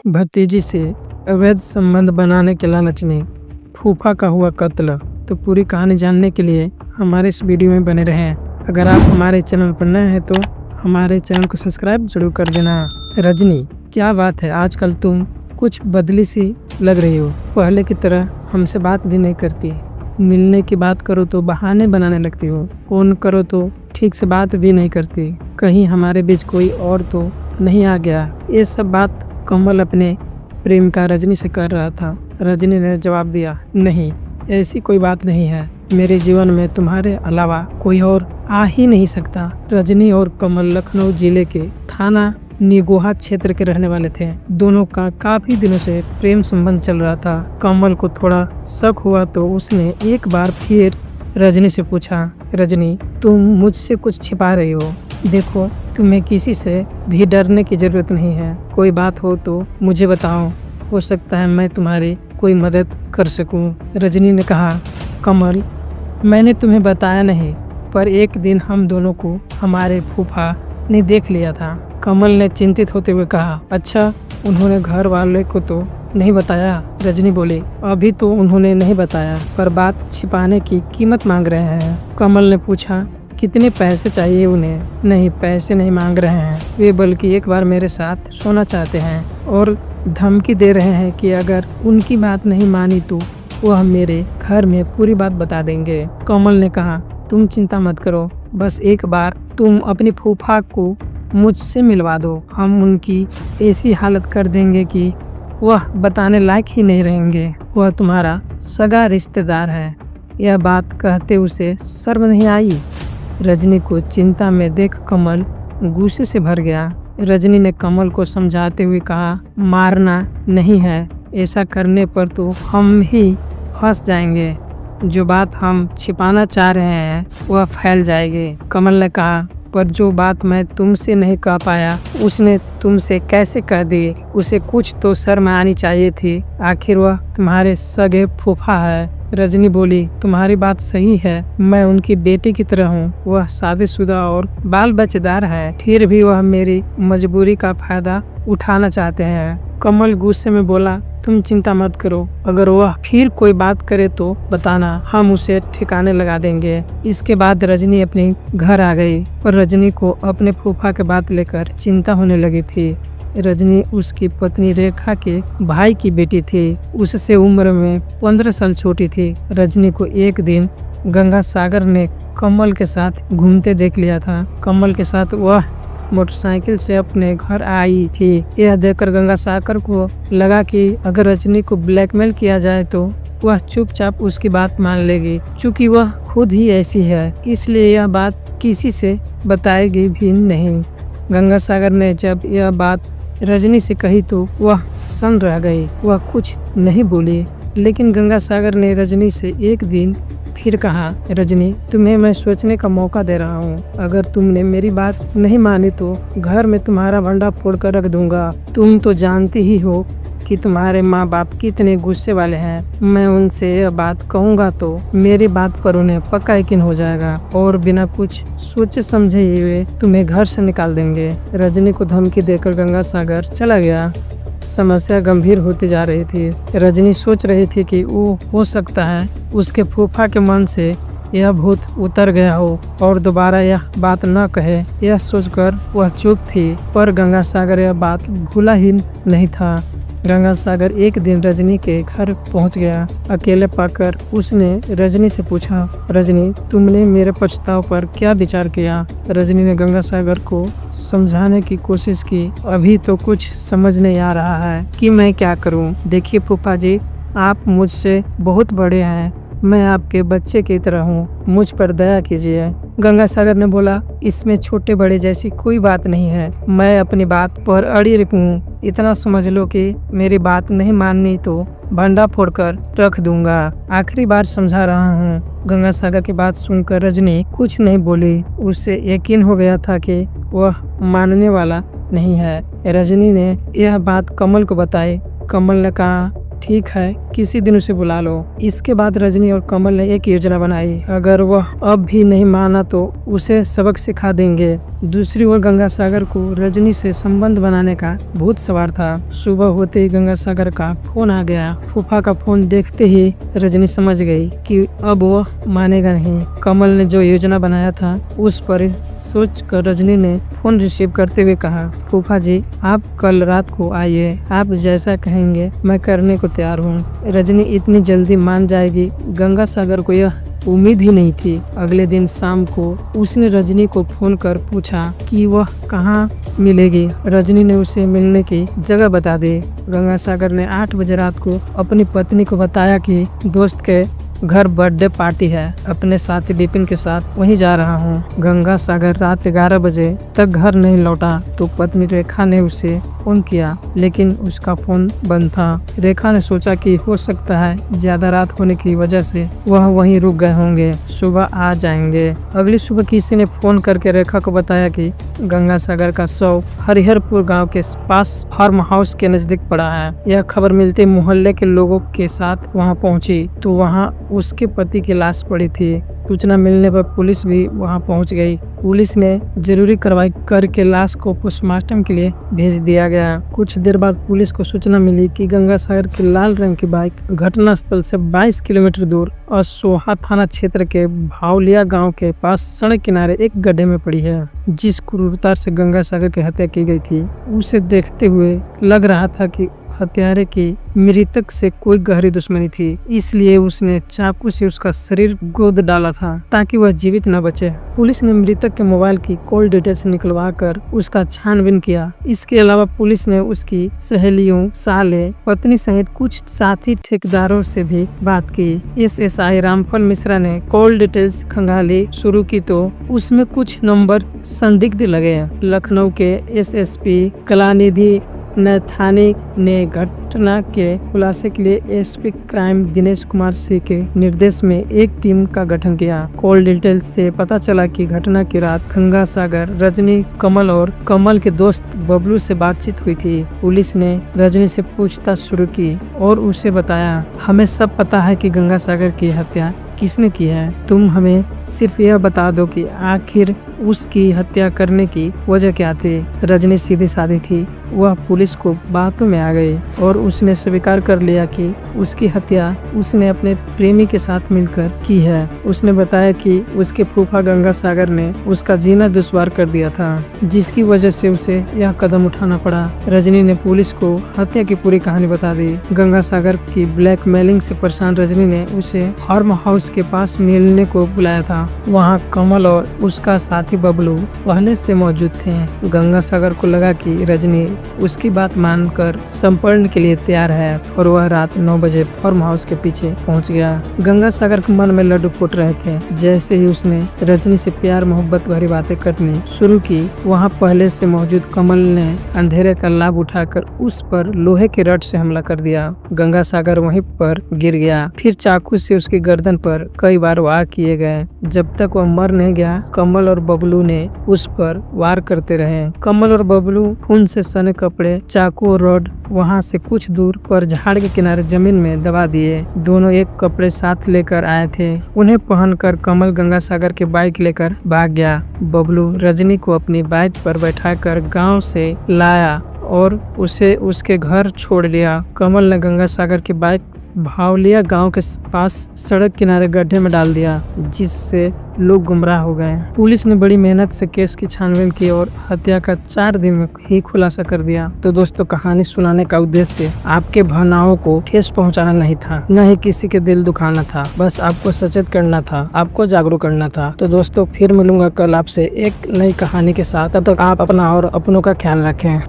भतीजी से अवैध संबंध बनाने के लालच में फूफा का हुआ कत्ल। तो पूरी कहानी जानने के लिए हमारे इस वीडियो में बने रहें। अगर आप हमारे चैनल पर नए हैं तो हमारे चैनल को सब्सक्राइब जरूर कर देना। रजनी, क्या बात है, आजकल तुम कुछ बदली सी लग रही हो। पहले की तरह हमसे बात भी नहीं करती। मिलने की बात करो तो बहाने बनाने लगती हो। फोन करो तो ठीक से बात भी नहीं करती। कहीं हमारे बीच कोई और तो नहीं आ गया। ये सब बात कमल अपने प्रेमिका रजनी से कर रहा था। रजनी ने जवाब दिया, नहीं, ऐसी कोई बात नहीं है। मेरे जीवन में तुम्हारे अलावा कोई और आ ही नहीं सकता। रजनी और कमल लखनऊ जिले के थाना निगोहा क्षेत्र के रहने वाले थे। दोनों का काफी दिनों से प्रेम संबंध चल रहा था। कमल को थोड़ा शक हुआ तो उसने एक बार फिर रजनी से पूछा, रजनी, तुम मुझसे कुछ छिपा रही हो। देखो, तुम्हें किसी से भी डरने की जरूरत नहीं है। कोई बात हो तो मुझे बताओ, हो सकता है मैं तुम्हारी कोई मदद कर सकूं। रजनी ने कहा, कमल, मैंने तुम्हें बताया नहीं, पर एक दिन हम दोनों को हमारे फूफा ने देख लिया था। कमल ने चिंतित होते हुए कहा, अच्छा, उन्होंने घर वाले को तो नहीं बताया? रजनी बोली, अभी तो उन्होंने नहीं बताया, पर बात छिपाने की कीमत मांग रहे हैं। कमल ने पूछा, कितने पैसे चाहिए उन्हें? नहीं, पैसे नहीं मांग रहे हैं वे, बल्कि एक बार मेरे साथ सोना चाहते हैं और धमकी दे रहे हैं कि अगर उनकी बात नहीं मानी तो वह मेरे घर में पूरी बात बता देंगे। कमल ने कहा, तुम चिंता मत करो, बस एक बार तुम अपनी फूफा को मुझसे मिलवा दो। हम उनकी ऐसी हालत कर देंगे कि वह बताने लायक ही नहीं रहेंगे। वह तुम्हारा सगा रिश्तेदार है। यह बात कहते उसे शर्म नहीं आई। रजनी को चिंता में देख कमल गुस्से से भर गया। रजनी ने कमल को समझाते हुए कहा, मारना नहीं है, ऐसा करने पर तो हम ही फंस जाएंगे। जो बात हम छिपाना चाह रहे हैं वह फैल जाएगी। कमल ने कहा, पर जो बात मैं तुमसे नहीं कह पाया उसने तुमसे कैसे कह दी? उसे कुछ तो शर्म आनी चाहिए थी, आखिर वह तुम्हारे सगे फूफा है। रजनी बोली, तुम्हारी बात सही है, मैं उनकी बेटी की तरह हूँ। वह शादीशुदा और बाल बच्चेदार है, फिर भी वह मेरी मजबूरी का फायदा उठाना चाहते हैं। कमल गुस्से में बोला, तुम चिंता मत करो, अगर वह फिर कोई बात करे तो बताना, हम उसे ठिकाने लगा देंगे। इसके बाद रजनी अपने घर आ गई और रजनी को अपने फूफा के बात लेकर चिंता होने लगी थी। रजनी उसकी पत्नी रेखा के भाई की बेटी थी। उससे उम्र में 15 साल छोटी थी। रजनी को एक दिन गंगा सागर ने कमल के साथ घूमते देख लिया था। कमल के साथ वह मोटरसाइकिल से अपने घर आई थी। यह देखकर गंगा सागर को लगा कि अगर रजनी को ब्लैकमेल किया जाए तो वह चुपचाप उसकी बात मान लेगी। चूँकि वह खुद ही ऐसी है, इसलिए यह बात किसी से बताएगी भी नहीं। गंगा सागर ने जब यह बात रजनी से कही तो वह सन्न रह गई। वह कुछ नहीं बोली, लेकिन गंगा सागर ने रजनी से एक दिन फिर कहा, रजनी, तुम्हें मैं सोचने का मौका दे रहा हूँ। अगर तुमने मेरी बात नहीं मानी तो घर में तुम्हारा भंडा फोड़ कर रख दूंगा। तुम तो जानती ही हो कि तुम्हारे माँ बाप कितने गुस्से वाले हैं। मैं उनसे यह बात कहूँगा तो मेरी बात पर उन्हें पक्का यकीन हो जाएगा और बिना कुछ सोचे समझे हुए तुम्हें घर से निकाल देंगे। रजनी को धमकी देकर गंगा सागर चला गया। समस्या गंभीर होती जा रही थी। रजनी सोच रही थी कि वो हो सकता है उसके फूफा के मन से यह भूत उतर गया हो और दोबारा यह बात न कहे। यह सोचकर वह चुप थी, पर गंगा सागर यह बात भूला ही नहीं था। गंगा सागर एक दिन रजनी के घर पहुंच गया। अकेले पाकर उसने रजनी से पूछा, रजनी, तुमने मेरे प्रस्ताव पर क्या विचार किया? रजनी ने गंगा सागर को समझाने की कोशिश की, अभी तो कुछ समझ नहीं आ रहा है कि मैं क्या करूं। देखिए फूफा जी, आप मुझसे बहुत बड़े हैं, मैं आपके बच्चे की तरह हूँ, मुझ पर दया कीजिए। गंगा सागर ने बोला, इसमें छोटे बड़े जैसी कोई बात नहीं है, मैं अपनी बात पर अड़ी रहूँ। इतना समझ लो कि मेरी बात नहीं माननी तो भंडा फोड़कर रख दूंगा। आखिरी बार समझा रहा हूँ। गंगा सागर की बात सुनकर रजनी कुछ नहीं बोली। उसे यकीन हो गया था कि वह मानने वाला नहीं है। रजनी ने यह बात कमल को बताई। कमल ने कहा, ठीक है, किसी दिन उसे बुला लो। इसके बाद रजनी और कमल ने एक योजना बनाई। अगर वह अब भी नहीं माना तो उसे सबक सिखा देंगे। दूसरी ओर गंगासागर को रजनी से संबंध बनाने का भूत सवार था। सुबह होते ही गंगासागर का फोन आ गया। फूफा का फोन देखते ही रजनी समझ गई कि अब वह मानेगा नहीं। कमल ने जो योजना बनाया था उस पर सोचकर रजनी ने फोन रिसीव करते हुए कहा, फूफा जी आप कल रात को आइए, आप जैसा कहेंगे मैं करने को तैयार हूँ। रजनी इतनी जल्दी मान जाएगी, गंगासागर को यह उम्मीद ही नहीं थी। अगले दिन शाम को उसने रजनी को फोन कर पूछा कि वह कहाँ मिलेगी। रजनी ने उसे मिलने की जगह बता दी। गंगासागर ने 8 बजे रात को अपनी पत्नी को बताया कि दोस्त के घर बर्थडे पार्टी है, अपने साथी विपिन के साथ वहीं जा रहा हूँ। गंगासागर रात 11 बजे तक घर नहीं लौटा तो पत्नी रेखा ने उसे फोन किया, लेकिन उसका फोन बंद था। रेखा ने सोचा कि हो सकता है ज्यादा रात होने की वजह से वह वहीं रुक गए होंगे, सुबह आ जाएंगे। अगली सुबह किसी ने फोन करके रेखा को बताया कि गंगासागर का शव हरिहरपुर गांव के पास फार्म हाउस के नजदीक पड़ा है। यह खबर मिलते मोहल्ले के लोगों के साथ वहां पहुंची तो वहां उसके पति की लाश पड़ी थी। सूचना मिलने पर पुलिस भी वहां पहुंच गई। पुलिस ने जरूरी कार्रवाई करके लाश को पोस्टमार्टम के लिए भेज दिया गया। कुछ देर बाद पुलिस को सूचना मिली कि गंगासागर की लाल रंग की बाइक घटनास्थल से 22 किलोमीटर दूर असोहा थाना क्षेत्र के भावलिया गांव के पास सड़क किनारे एक गड्ढे में पड़ी है। जिस क्रूरता से गंगासागर की हत्या की गई थी उसे देखते हुए लग रहा था कि हत्यारे की मृतक से कोई गहरी दुश्मनी थी, इसलिए उसने चाकू से उसका शरीर गोद डाला था ताकि वह जीवित न बचे। पुलिस ने मृतक के मोबाइल की कॉल डिटेल्स निकलवा कर उसका छानबीन किया। इसके अलावा पुलिस ने उसकी सहेलियों, साले, पत्नी सहित कुछ साथी ठेकेदारों से भी बात की। एसएसआई रामफल मिश्रा ने कॉल डिटेल्स खंगाली शुरू की तो उसमें कुछ नंबर संदिग्ध लगे। लखनऊ के एसएसपी कलानिधि नैथानी ने घटना के खुलासे के लिए एसपी क्राइम दिनेश कुमार सिंह के निर्देश में एक टीम का गठन किया। कॉल डिटेल्स से पता चला कि घटना की रात गंगासागर, रजनी, कमल और कमल के दोस्त बबलू से बातचीत हुई थी। पुलिस ने रजनी से पूछताछ शुरू की और उसे बताया, हमें सब पता है कि गंगासागर की हत्या किसने की है। तुम हमें सिर्फ यह बता दो कि आखिर उसकी हत्या करने की वजह क्या थी। रजनी सीधी सादी थी। वह पुलिस को बातों में आ गई और उसने स्वीकार कर लिया कि उसकी हत्या उसने अपने प्रेमी के साथ मिलकर की है। उसने बताया कि उसके फूफा गंगासागर ने उसका जीना दुश्वार कर दिया था, जिसकी वजह से उसे यह कदम उठाना पड़ा। रजनी ने पुलिस को हत्या की पूरी कहानी बता दी। गंगासागर की ब्लैकमेलिंग से परेशान रजनी ने उसे फार्म हाउस के पास मिलने को बुलाया था। वहाँ कमल और उसका साथी बबलू पहले से मौजूद थे। गंगासागर को लगा कि रजनी उसकी बात मानकर संपर्क के लिए तैयार है और वह रात 9 बजे फार्म हाउस के पीछे पहुंच गया। गंगासागर के मन में लड्डू फूट रहे थे। जैसे ही उसने रजनी से प्यार मोहब्बत भरी बातें करनी शुरू की, वहां पहले से मौजूद कमल ने अंधेरे का लाभ उठाकर उस पर लोहे के रड से हमला कर दिया। गंगासागर वहीं पर गिर गया। फिर चाकू से उसकी गर्दन पर कई बार वार किए गए। जब तक वह मर नहीं गया, कमल और बबलू ने उस पर वार करते रहे। कमल और बबलू खून से सने कपड़े, चाकू और रॉड वहां से कुछ दूर पर झाड़ के किनारे जमीन में दबा दिए। दोनों एक कपड़े साथ लेकर आए थे। उन्हें पहनकर कमल गंगासागर के बाइक लेकर भाग गया। बबलू रजनी को अपनी बाइक पर बैठाकर गांव से लाया और उसे उसके घर छोड़ लिया। कमल ने गंगासागर की बाइक भावलिया गांव के पास सड़क किनारे गड्ढे में डाल दिया, जिससे लोग गुमराह हो गए। पुलिस ने बड़ी मेहनत से केस की छानबीन की और हत्या का 4 दिन में ही खुलासा कर दिया। तो दोस्तों, कहानी सुनाने का उद्देश्य आपके भावनाओं को ठेस पहुंचाना नहीं था, न ही किसी के दिल दुखाना था। बस आपको सचेत करना था, आपको जागरूक करना था। तो दोस्तों, फिर मिलूंगा कल आपसे एक नई कहानी के साथ। तब तक आप अपना और अपनों का ख्याल रखें।